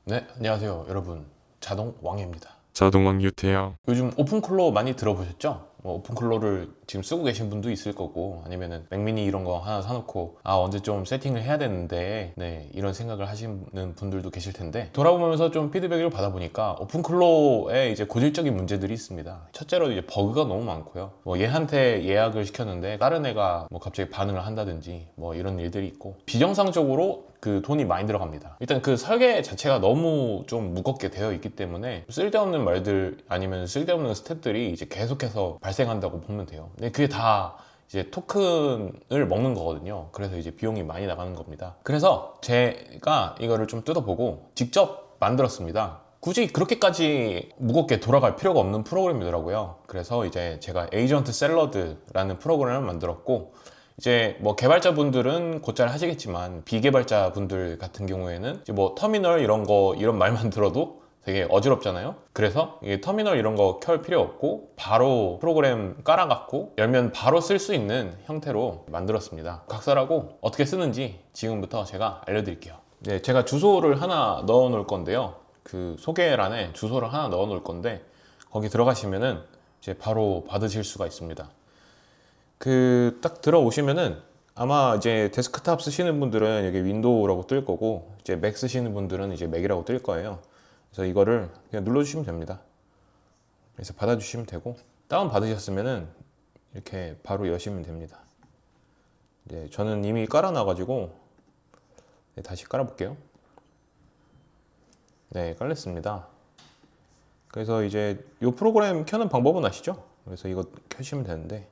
네, 안녕하세요, 여러분. 자동왕입니다. 자동왕 유태영. 요즘 오픈클로 많이 들어보셨죠? 뭐 오픈클로를 지금 쓰고 계신 분도 있을 거고, 아니면은 맥미니 이런 거 하나 사놓고 언제 좀 세팅을 해야 되는데, 네, 이런 생각을 하시는 분들도 계실 텐데, 돌아보면서 좀 피드백을 받아보니까 오픈클로에 이제 고질적인 문제들이 있습니다. 첫째로 이제 버그가 너무 많고요. 뭐 얘한테 예약을 시켰는데 다른 애가 뭐 갑자기 반응을 한다든지 뭐 이런 일들이 있고, 비정상적으로 그 돈이 많이 들어갑니다. 일단 그 설계 자체가 너무 좀 무겁게 되어 있기 때문에 쓸데없는 말들 아니면 쓸데없는 스텝들이 이제 계속해서 발생한다고 보면 돼요. 근데 그게 다 이제 토큰을 먹는 거거든요. 그래서 이제 비용이 많이 나가는 겁니다. 그래서 제가 이거를 좀 뜯어보고 직접 만들었습니다. 굳이 그렇게까지 무겁게 돌아갈 필요가 없는 프로그램이더라고요. 그래서 이제 제가 에이전트 샐러드라는 프로그램을 만들었고, 이제 뭐 개발자분들은 곧잘 하시겠지만 비개발자분들 같은 경우에는 이제 뭐 터미널 이런 말만 들어도 되게 어지럽잖아요. 그래서 이게 터미널 이런 거 켤 필요 없고 바로 프로그램 깔아갖고 열면 바로 쓸 수 있는 형태로 만들었습니다. 각설하고 어떻게 쓰는지 지금부터 제가 알려드릴게요. 네, 제가 주소를 하나 넣어 놓을 건데요. 그 소개란에 주소를 하나 넣어 놓을 건데 거기 들어가시면은 이제 바로 받으실 수가 있습니다. 그 딱 들어오시면은 아마 이제 데스크탑 쓰시는 분들은 여기 윈도우라고 뜰 거고, 이제 맥 쓰시는 분들은 이제 맥이라고 뜰 거예요. 그래서 이거를 그냥 눌러주시면 됩니다. 그래서 받아주시면 되고, 다운 받으셨으면은 이렇게 바로 여시면 됩니다. 이제 저는 이미 깔아놔가지고 다시 깔아볼게요. 네, 깔렸습니다. 그래서 이제 이 프로그램 켜는 방법은 아시죠? 그래서 이거 켜시면 되는데,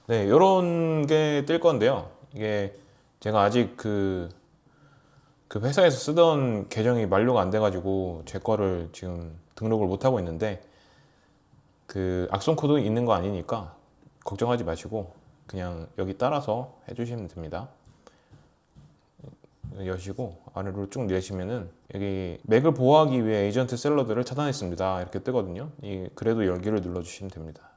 네, 요런 게 뜰 건데요. 이게 제가 아직 그 회사에서 쓰던 계정이 만료가 안 돼가지고 제 거를 지금 등록을 못 하고 있는데, 그 악성 코드 있는 거 아니니까 걱정하지 마시고 그냥 여기 따라서 해주시면 됩니다. 여시고 아래로 쭉 내시면은 여기 맥을 보호하기 위해 에이전트 샐러드를 차단했습니다 이렇게 뜨거든요. 이 그래도 열기를 눌러주시면 됩니다.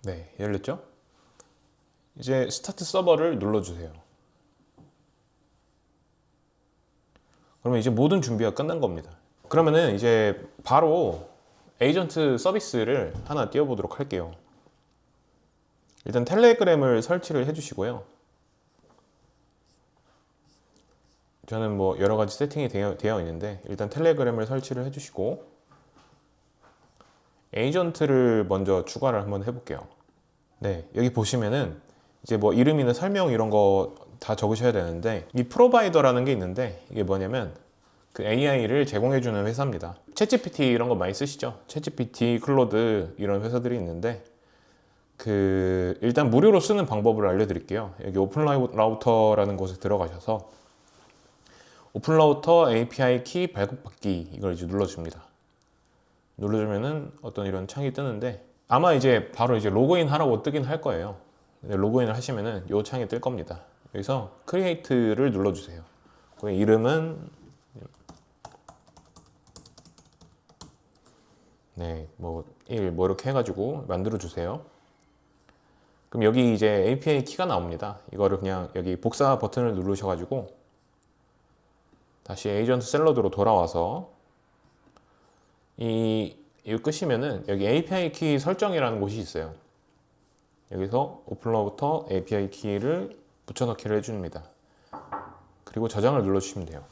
네, 열렸죠? 이제 스타트 서버를 눌러주세요. 그러면 이제 모든 준비가 끝난 겁니다. 그러면은 이제 바로 에이전트 서비스를 하나 띄워보도록 할게요. 일단 텔레그램을 설치를 해주시고요. 저는 뭐 여러 가지 세팅이 되어 있는데 일단 텔레그램을 설치를 해주시고 에이전트를 먼저 추가를 한번 해볼게요. 네, 여기 보시면은 이제 뭐 이름이나 설명 이런 거 다 적으셔야 되는데, 이 프로바이더라는 게 있는데 이게 뭐냐면 그 AI를 제공해주는 회사입니다. 챗GPT 이런 거 많이 쓰시죠? 챗GPT, 클로드 이런 회사들이 있는데, 그 일단 무료로 쓰는 방법을 알려드릴게요. 여기 오픈 라우터라는 곳에 들어가셔서 오픈 라우터 API 키 발급받기 이걸 이제 눌러줍니다. 눌러주면은 어떤 이런 창이 뜨는데, 아마 이제 바로 이제 로그인 하라고 뜨긴 할 거예요. 근데 로그인을 하시면은 이 창이 뜰 겁니다. 여기서 크리에이트를 눌러주세요. 그 이름은 네, 뭐 1, 뭐 이렇게 해가지고 만들어 주세요. 그럼 여기 이제 API 키가 나옵니다. 이거를 그냥 여기 복사 버튼을 누르셔가지고 다시 에이전트 샐러드로 돌아와서 이거 끄시면은 여기 API 키 설정이라는 곳이 있어요. 여기서 오픈로부터 API 키를 붙여넣기를 해줍니다. 그리고 저장을 눌러주시면 돼요.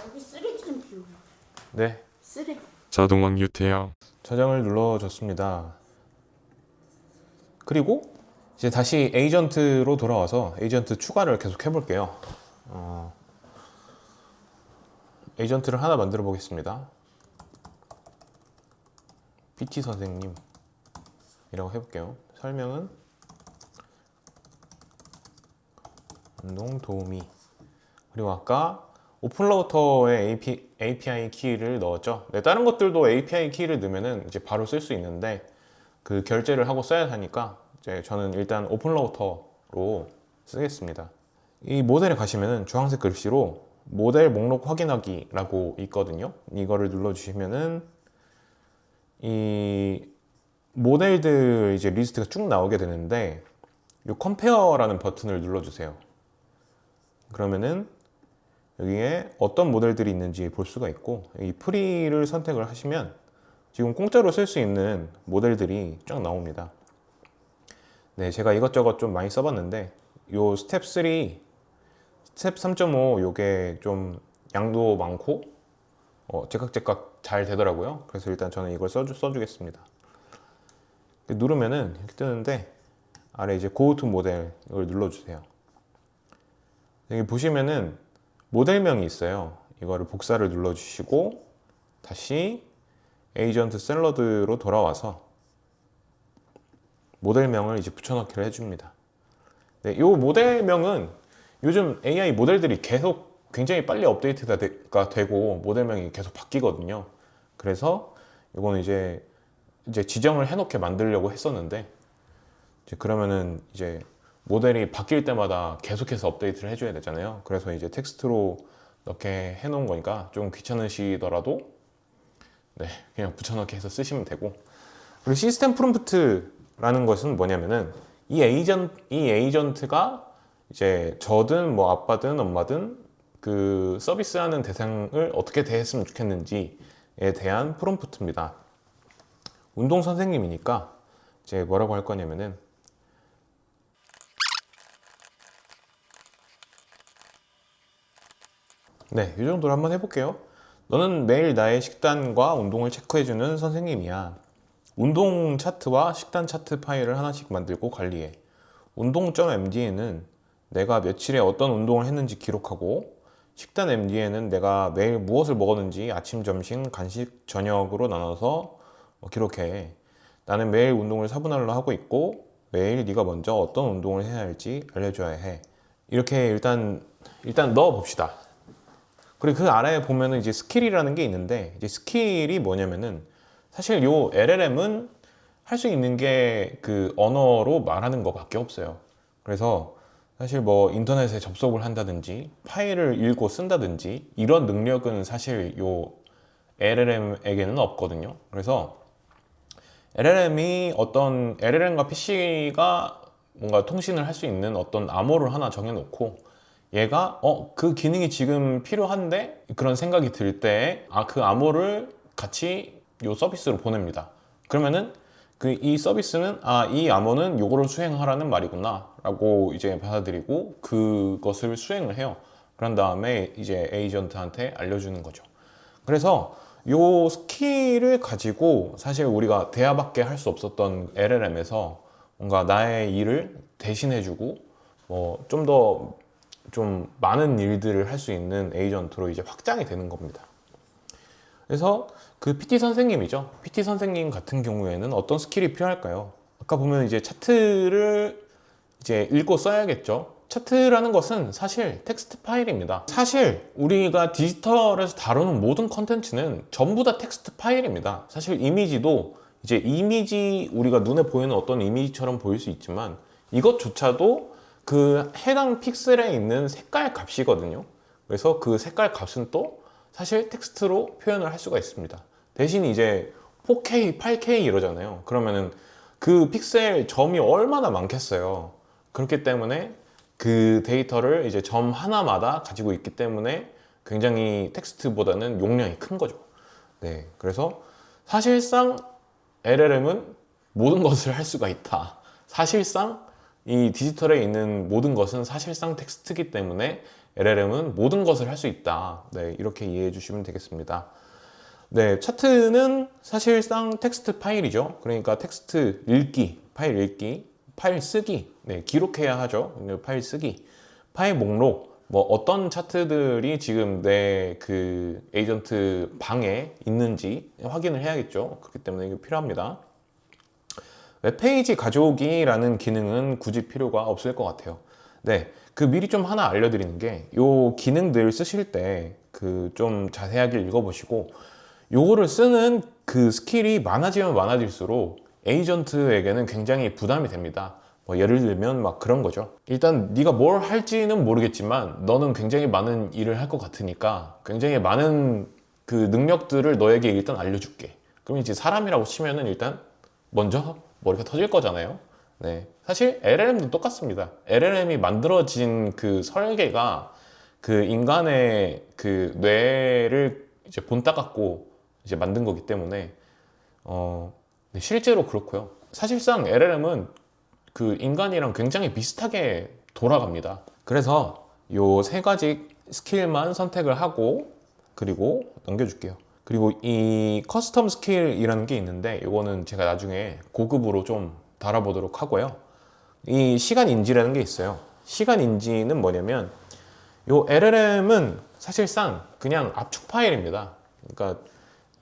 여기 쓰레기 좀 비우고. 네, 쓰레기. 자동왕 유태영. 저장을 눌러줬습니다. 그리고 이제 다시 에이전트로 돌아와서 에이전트 추가를 계속 해볼게요. 에이전트를 하나 만들어 보겠습니다. PT 선생님이라고 해볼게요. 설명은 운동 도우미. 그리고 아까 오픈라우터에 API 키를 넣었죠. 네, 다른 것들도 API 키를 넣으면은 이제 바로 쓸 수 있는데 그 결제를 하고 써야 하니까 이제 저는 일단 오픈라우터로 쓰겠습니다. 이 모델에 가시면은 주황색 글씨로 모델 목록 확인하기라고 있거든요. 이거를 눌러주시면은 이 모델들 이제 리스트가 쭉 나오게 되는데 이 컴페어라는 버튼을 눌러주세요. 그러면은 여기에 어떤 모델들이 있는지 볼 수가 있고 이 프리를 선택을 하시면 지금 공짜로 쓸 수 있는 모델들이 쫙 나옵니다. 네, 제가 이것저것 좀 많이 써봤는데 요 스텝 3, 스텝 3.5 요게 좀 양도 많고 제각제각 잘 되더라고요. 그래서 일단 저는 이걸 써주겠습니다. 누르면은 이렇게 뜨는데 아래 이제 Go to 모델 이걸 눌러주세요. 여기 보시면은 모델명이 있어요. 이거를 복사를 눌러주시고 다시 에이전트 샐러드로 돌아와서 모델명을 이제 붙여넣기를 해줍니다. 네, 이 모델명은 요즘 AI 모델들이 계속 굉장히 빨리 업데이트가 되고 모델명이 계속 바뀌거든요. 그래서 이거는 이제 지정을 해놓게 만들려고 했었는데 이제 그러면은 이제 모델이 바뀔 때마다 계속해서 업데이트를 해줘야 되잖아요. 그래서 이제 텍스트로 이렇게 해놓은 거니까 좀 귀찮으시더라도 네, 그냥 붙여넣기 해서 쓰시면 되고. 그리고 시스템 프롬프트라는 것은 뭐냐면은 이 에이전트가 이제 저든 뭐 아빠든 엄마든 그 서비스하는 대상을 어떻게 대했으면 좋겠는지에 대한 프롬프트입니다. 운동 선생님이니까 이제 뭐라고 할 거냐면은 네, 이 정도로 한번 해볼게요. 너는 매일 나의 식단과 운동을 체크해주는 선생님이야. 운동 차트와 식단 차트 파일을 하나씩 만들고 관리해. 운동.md에는 내가 며칠에 어떤 운동을 했는지 기록하고, 식단 MD에는 내가 매일 무엇을 먹었는지 아침, 점심, 간식, 저녁으로 나눠서 기록해. 나는 매일 운동을 4분할로 하고 있고 매일 네가 먼저 어떤 운동을 해야 할지 알려줘야 해. 이렇게 일단 넣어 봅시다. 그리고 그 아래에 보면은 이제 스킬이라는 게 있는데 이제 스킬이 뭐냐면은 사실 요 LLM은 할 수 있는 게 그 언어로 말하는 거밖에 없어요. 그래서 사실 뭐 인터넷에 접속을 한다든지 파일을 읽고 쓴다든지 이런 능력은 사실 요 LLM에게는 없거든요. 그래서 LLM과 PC가 뭔가 통신을 할 수 있는 어떤 암호를 하나 정해놓고 얘가 그 기능이 지금 필요한데 그런 생각이 들 때 그 암호를 같이 요 서비스로 보냅니다. 그러면은 이 서비스는 이 암호는 요거를 수행하라는 말이구나 라고 이제 받아들이고 그것을 수행을 해요. 그런 다음에 이제 에이전트한테 알려주는 거죠. 그래서 요 스킬을 가지고 사실 우리가 대화밖에 할 수 없었던 LLM에서 뭔가 나의 일을 대신해주고 뭐 좀 많은 일들을 할 수 있는 에이전트로 이제 확장이 되는 겁니다. 그래서 그 PT 선생님이죠. PT 선생님 같은 경우에는 어떤 스킬이 필요할까요? 아까 보면 이제 차트를 이제 읽고 써야겠죠. 차트라는 것은 사실 텍스트 파일입니다. 사실 우리가 디지털에서 다루는 모든 컨텐츠는 전부 다 텍스트 파일입니다. 사실 이미지도 이제 우리가 눈에 보이는 어떤 이미지처럼 보일 수 있지만 이것조차도 그 해당 픽셀에 있는 색깔 값이거든요. 그래서 그 색깔 값은 또 사실 텍스트로 표현을 할 수가 있습니다. 대신 이제 4K, 8K 이러잖아요. 그러면은 그 픽셀 점이 얼마나 많겠어요. 그렇기 때문에 그 데이터를 이제 점 하나마다 가지고 있기 때문에 굉장히 텍스트보다는 용량이 큰 거죠. 네, 그래서 사실상 LLM은 모든 것을 할 수가 있다. 사실상 이 디지털에 있는 모든 것은 사실상 텍스트이기 때문에 LLM은 모든 것을 할 수 있다. 네, 이렇게 이해해 주시면 되겠습니다. 네, 차트는 사실상 텍스트 파일이죠. 그러니까 텍스트 읽기, 파일 쓰기, 네, 기록해야 하죠. 파일 쓰기, 파일 목록, 뭐 어떤 차트들이 지금 내 그 에이전트 방에 있는지 확인을 해야겠죠. 그렇기 때문에 이게 필요합니다. 웹페이지 가져오기라는 기능은 굳이 필요가 없을 것 같아요. 네, 그 미리 좀 하나 알려드리는 게 요 기능들 쓰실 때 그 좀 자세하게 읽어보시고 요거를 쓰는 그 스킬이 많아지면 많아질수록 에이전트에게는 굉장히 부담이 됩니다. 예를 들면 막 그런 거죠. 일단 네가 뭘 할지는 모르겠지만 너는 굉장히 많은 일을 할 것 같으니까 굉장히 많은 그 능력들을 너에게 일단 알려줄게. 그럼 이제 사람이라고 치면은 일단 먼저 머리가 터질 거잖아요. 네. 사실 LLM도 똑같습니다. LLM이 만들어진 그 설계가 그 인간의 그 뇌를 이제 본따 갖고 이제 만든 거기 때문에 네, 실제로 그렇고요. 사실상 LLM은 그 인간이랑 굉장히 비슷하게 돌아갑니다. 그래서 요 세 가지 스킬만 선택을 하고 그리고 넘겨줄게요. 그리고 이 커스텀 스킬이라는 게 있는데 이거는 제가 나중에 고급으로 좀 달아보도록 하고요. 이 시간 인지라는 게 있어요. 시간 인지는 뭐냐면 요 LLM은 사실상 그냥 압축 파일입니다. 그러니까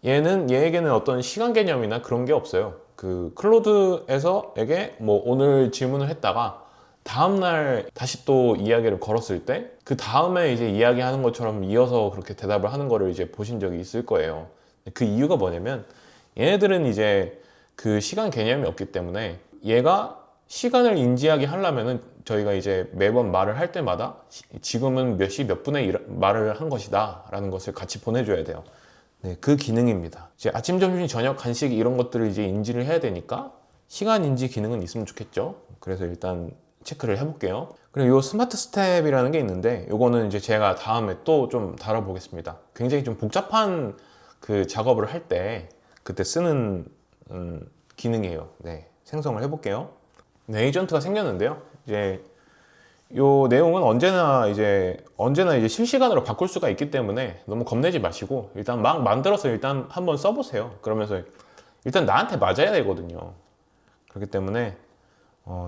얘에게는 어떤 시간 개념이나 그런 게 없어요. 그 클로드에서에게 뭐 오늘 질문을 했다가 다음날 다시 또 이야기를 걸었을 때 그 다음에 이제 이야기하는 것처럼 이어서 그렇게 대답을 하는 거를 이제 보신 적이 있을 거예요. 그 이유가 뭐냐면 얘네들은 이제 그 시간 개념이 없기 때문에 얘가 시간을 인지하게 하려면은 저희가 이제 매번 말을 할 때마다 지금은 몇 시 몇 분에 말을 한 것이다 라는 것을 같이 보내줘야 돼요. 네, 그 기능입니다. 이제 아침, 점심, 저녁, 간식 이런 것들을 이제 인지를 해야 되니까 시간 인지 기능은 있으면 좋겠죠. 그래서 일단 체크를 해볼게요. 그리고 이 스마트 스텝이라는 게 있는데 이거는 이제 제가 다음에 또 좀 다뤄보겠습니다. 굉장히 좀 복잡한 그 작업을 할 때 그때 쓰는 기능이에요. 네, 생성을 해볼게요. 네, 에이전트가 생겼는데요. 이제 요 내용은 언제나 이제 실시간으로 바꿀 수가 있기 때문에 너무 겁내지 마시고 일단 막 만들어서 일단 한번 써보세요. 그러면서 일단 나한테 맞아야 되거든요. 그렇기 때문에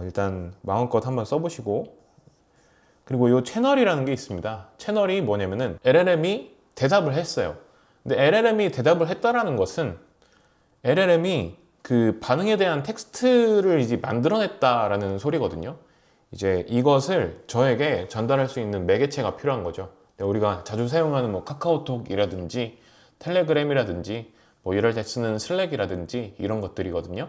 일단 마음껏 한번 써보시고 그리고 요 채널이라는 게 있습니다. 채널이 뭐냐면은 LLM이 대답을 했어요. 근데 LLM이 대답을 했다라는 것은 LLM이 그 반응에 대한 텍스트를 이제 만들어냈다라는 소리거든요. 이제 이것을 저에게 전달할 수 있는 매개체가 필요한 거죠. 우리가 자주 사용하는 뭐 카카오톡이라든지 텔레그램이라든지 뭐 이럴 때 쓰는 슬랙이라든지 이런 것들이거든요.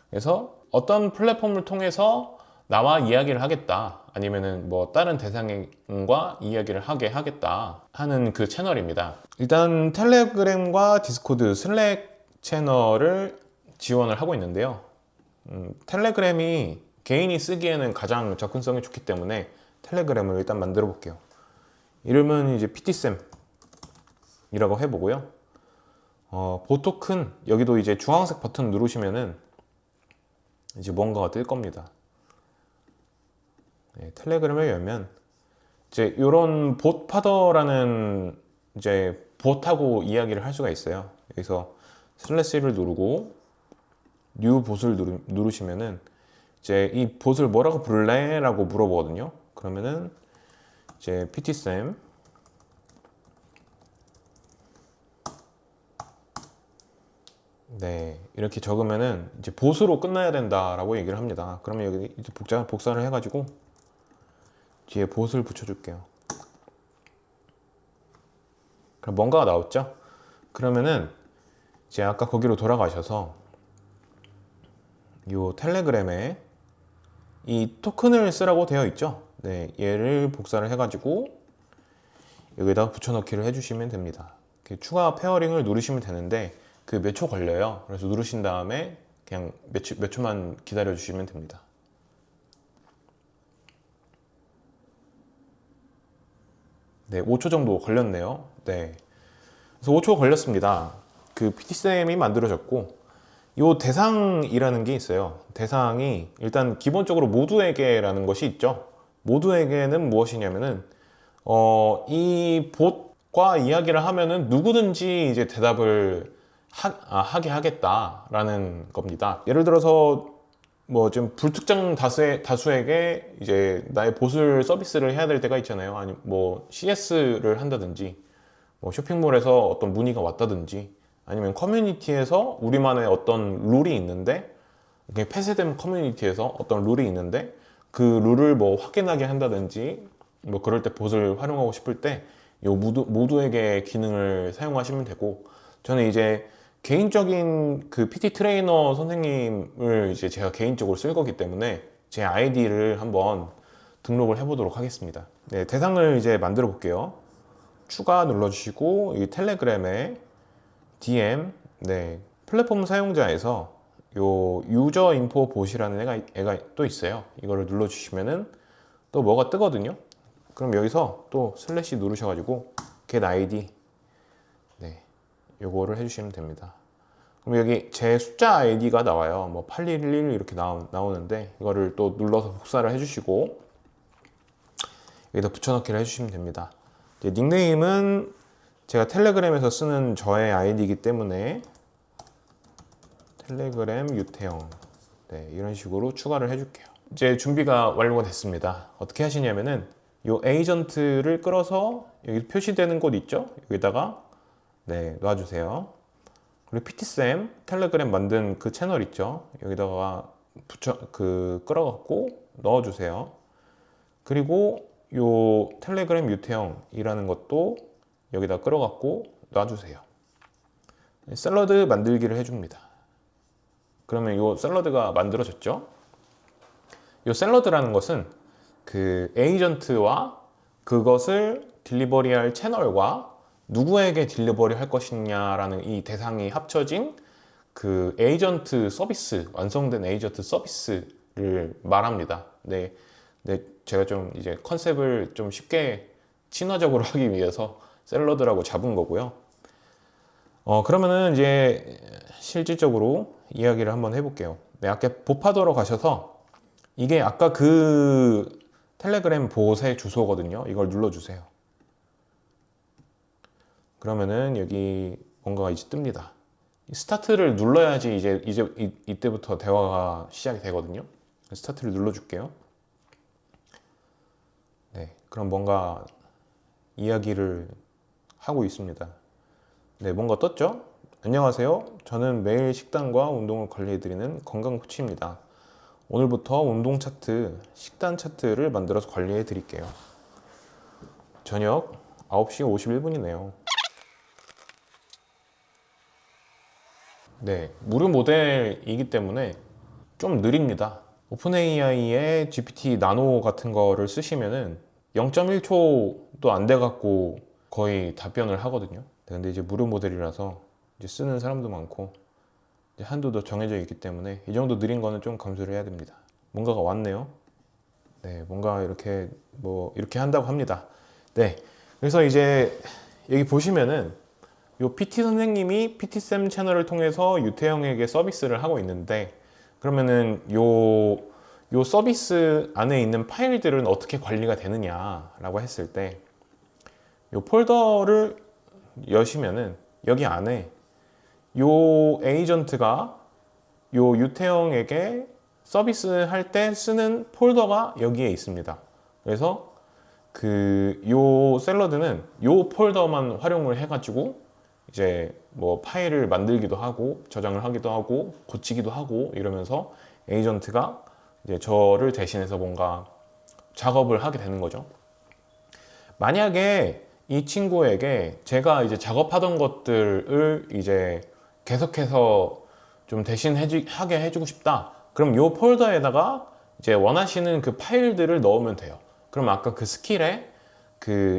그래서 어떤 플랫폼을 통해서 나와 이야기를 하겠다 아니면은 뭐 다른 대상과 이야기를 하게 하겠다 하는 그 채널입니다. 일단 텔레그램과 디스코드, 슬랙 채널을 지원을 하고 있는데요. 텔레그램이 개인이 쓰기에는 가장 접근성이 좋기 때문에 텔레그램을 일단 만들어 볼게요. 이름은 이제 PT쌤이라고 해보고요. 보토큰 여기도 이제 주황색 버튼 누르시면은 이제 뭔가가 뜰 겁니다. 네, 텔레그램을 열면 이제 이런 봇파더라는 이제 봇하고 이야기를 할 수가 있어요. 여기서 슬래시를 누르고 뉴 봇을 누르시면은 이제 이 봇을 뭐라고 부를래? 라고 물어보거든요. 그러면은 이제 PT쌤 네 이렇게 적으면은 이제 봇으로 끝나야 된다라고 얘기를 합니다. 그러면 여기 이제 복사를 해가지고 뒤에 봇을 붙여줄게요. 그럼 뭔가가 나왔죠? 그러면은 이제 아까 거기로 돌아가셔서 이 텔레그램에 이 토큰을 쓰라고 되어 있죠. 네, 얘를 복사를 해가지고 여기다가 붙여넣기를 해주시면 됩니다. 추가 페어링을 누르시면 되는데 그 몇 초 걸려요. 그래서 누르신 다음에 그냥 몇 초만 기다려 주시면 됩니다. 네, 5초 정도 걸렸네요. 네, 그래서 5초 걸렸습니다. 그 PT쌤이 만들어졌고 이 대상이라는 게 있어요. 대상이 일단 기본적으로 모두에게라는 것이 있죠. 모두에게는 무엇이냐면은 이 봇과 이야기를 하면은 누구든지 이제 대답을 하게 하겠다라는 겁니다. 예를 들어서 뭐 좀 불특정 다수에게 이제 나의 봇을 서비스를 해야 될 때가 있잖아요. 아니 뭐 CS를 한다든지 뭐 쇼핑몰에서 어떤 문의가 왔다든지 아니면 커뮤니티에서 우리만의 어떤 룰이 있는데 폐쇄된 커뮤니티에서 어떤 룰이 있는데 그 룰을 뭐 확인하게 한다든지 뭐 그럴 때 봇을 활용하고 싶을 때 이 모두에게 기능을 사용하시면 되고 저는 이제 개인적인 그 PT 트레이너 선생님을 이제 제가 개인적으로 쓸 거기 때문에 제 아이디를 한번 등록을 해보도록 하겠습니다. 네, 대상을 이제 만들어 볼게요. 추가 눌러주시고 이 텔레그램에 DM, 네, 플랫폼 사용자에서 요 유저 인포 봇이라는 애가 또 있어요. 이거를 눌러주시면은 또 뭐가 뜨거든요. 그럼 여기서 또 슬래시 누르셔가지고 get ID, 네, 요거를 해주시면 됩니다. 그럼 여기 제 숫자 아이디가 나와요. 뭐 8111 이렇게 나오는데 이거를 또 눌러서 복사를 해주시고 여기다 붙여넣기를 해주시면 됩니다. 이제 닉네임은 제가 텔레그램에서 쓰는 저의 아이디이기 때문에 텔레그램 유태영, 네, 이런 식으로 추가를 해줄게요. 이제 준비가 완료가 됐습니다. 어떻게 하시냐면은 이 에이전트를 끌어서 여기 표시되는 곳 있죠? 여기다가 네, 놔주세요. 그리고 PT쌤 텔레그램 만든 그 채널 있죠? 여기다가 끌어갖고 넣어주세요. 그리고 요 텔레그램 유태형이라는 것도 여기다 끌어갖고 놔주세요. 샐러드 만들기를 해줍니다. 그러면 요 샐러드가 만들어졌죠? 요 샐러드라는 것은 그 에이전트와 그것을 딜리버리할 채널과 누구에게 딜리버리 할 것이냐라는 이 대상이 합쳐진 그 에이전트 서비스, 완성된 에이전트 서비스를 말합니다. 네, 제가 좀 이제 컨셉을 좀 쉽게 친화적으로 하기 위해서 샐러드라고 잡은 거고요. 그러면은 이제 실질적으로 이야기를 한번 해볼게요. 네, 아까 봇파더로 가셔서 이게 아까 그 텔레그램 봇의 주소거든요. 이걸 눌러주세요. 그러면은 여기 뭔가가 이제 뜹니다. 스타트를 눌러야지 이때부터 대화가 시작이 되거든요. 스타트를 눌러줄게요. 네, 그럼 뭔가 이야기를 하고 있습니다. 네, 뭔가 떴죠? 안녕하세요. 저는 매일 식단과 운동을 관리해드리는 건강 코치입니다. 오늘부터 운동 차트, 식단 차트를 만들어서 관리해 드릴게요. 저녁 9시 51분이네요. 네, 무료 모델이기 때문에 좀 느립니다. 오픈AI의 GPT 나노 같은 거를 쓰시면은 0.1초도 안 돼갖고 거의 답변을 하거든요. 네, 근데 이제 무료 모델이라서 이제 쓰는 사람도 많고 이제 한도도 정해져 있기 때문에 이 정도 느린 거는 좀 감수를 해야 됩니다. 뭔가가 왔네요. 네, 뭔가 이렇게 이렇게 한다고 합니다. 네, 그래서 이제 여기 보시면은 요 PT 선생님이 PT쌤 채널을 통해서 유태형에게 서비스를 하고 있는데 그러면은 요 서비스 안에 있는 파일들은 어떻게 관리가 되느냐라고 했을 때 요 폴더를 여시면은 여기 안에 요 에이전트가 요 유태형에게 서비스 할 때 쓰는 폴더가 여기에 있습니다. 그래서 요 샐러드는 요 폴더만 활용을 해가지고 이제 뭐 파일을 만들기도 하고 저장을 하기도 하고 고치기도 하고 이러면서 에이전트가 이제 저를 대신해서 뭔가 작업을 하게 되는 거죠. 만약에 이 친구에게 제가 이제 작업하던 것들을 이제 계속해서 좀 대신 하게 해주고 싶다. 그럼 이 폴더에다가 이제 원하시는 그 파일들을 넣으면 돼요. 그럼 아까 그 스킬에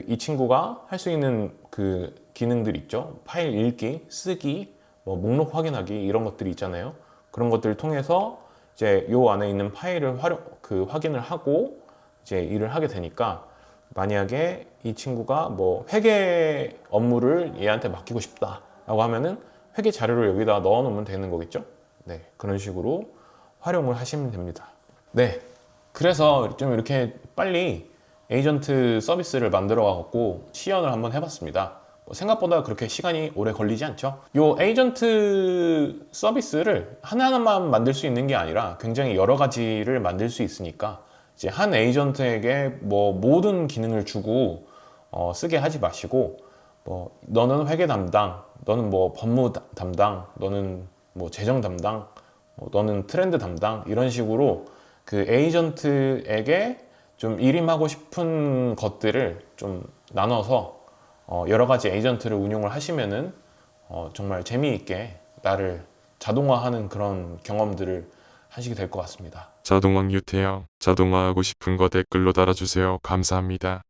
이 친구가 할 수 있는 그 기능들 있죠. 파일 읽기, 쓰기, 뭐 목록 확인하기 이런 것들이 있잖아요. 그런 것들을 통해서 이제 요 안에 있는 파일을 확인을 하고 이제 일을 하게 되니까 만약에 이 친구가 뭐 회계 업무를 얘한테 맡기고 싶다라고 하면은 회계 자료를 여기다 넣어 놓으면 되는 거겠죠. 네, 그런 식으로 활용을 하시면 됩니다. 네, 그래서 좀 이렇게 빨리 에이전트 서비스를 만들어 갖고 시연을 한번 해봤습니다. 생각보다 그렇게 시간이 오래 걸리지 않죠. 이 에이전트 서비스를 하나하나만 만들 수 있는 게 아니라 굉장히 여러 가지를 만들 수 있으니까 이제 한 에이전트에게 뭐 모든 기능을 주고 쓰게 하지 마시고 너는 회계 담당, 너는 뭐 법무 담당, 너는 뭐 재정 담당, 너는 트렌드 담당 이런 식으로 그 에이전트에게 좀 일임하고 싶은 것들을 좀 나눠서 여러 가지 에이전트를 운용을 하시면은 정말 재미있게 나를 자동화하는 그런 경험들을 하시게 될 것 같습니다. 자동왕 유태영. 자동화하고 싶은 거 댓글로 달아주세요. 감사합니다.